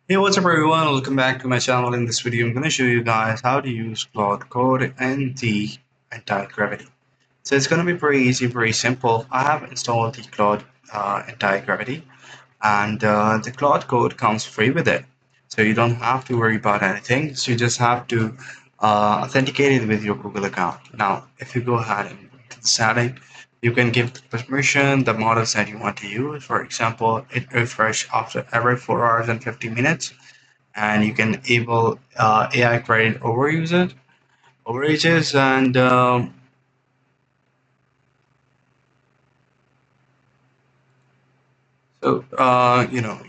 Hey, what's up everyone? Welcome back to my channel. In this video, I'm going to show you guys how to use Claude Code and the Antigravity. So it's going to be pretty easy, pretty simple. I have installed the Claude Antigravity, and the Claude Code comes free with it. So you don't have to worry about anything. So you just have to authenticate it with your Google account. Now, if you go ahead and go to the setting, you can give the permission, the models that you want to use. For example, it refresh after every 4 hours and 50 minutes, and you can enable AI credit overages, and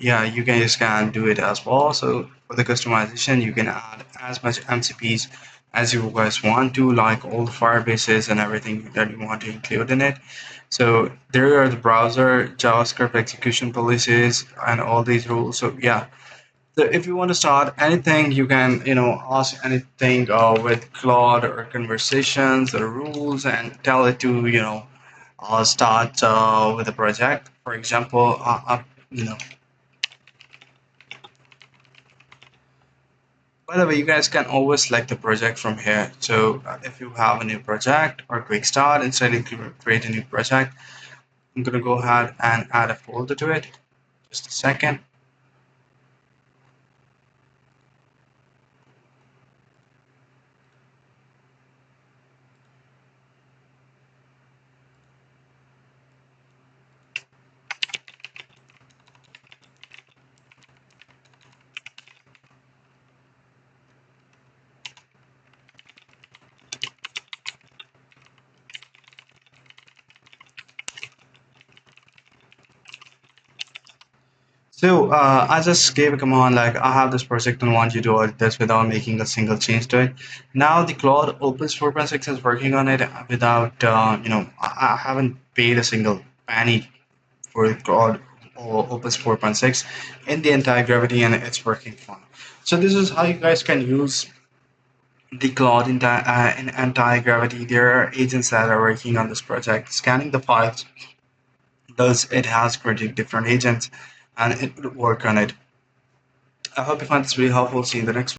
yeah, you can just can do it as well. So for the customization, you can add as much MCPs as you guys want to, like all the Firebases and everything that you want to include in it. So there are the browser, JavaScript execution policies, and all these rules. So yeah, so if you want to start anything, you can, ask anything with Claude or conversations or rules and tell it to, start with a project. For example, you know, by the way, you guys can always select the project from here. So if you have a new project or quick start, instead of create a new project, I'm going to go ahead and add a folder to it. Just a second. So I just gave a command like I have this project and want you to audit this without making a single change to it. Now the Claude Opus 4.6 is working on it without, I haven't paid a single penny for Claude or Opus 4.6 in the entire gravity, and it's working fine. So this is how you guys can use the Claude in anti-gravity. There are agents that are working on this project, scanning the files. Thus, it has created different agents, and it will work on it. I hope you find this really helpful. See you in the next one.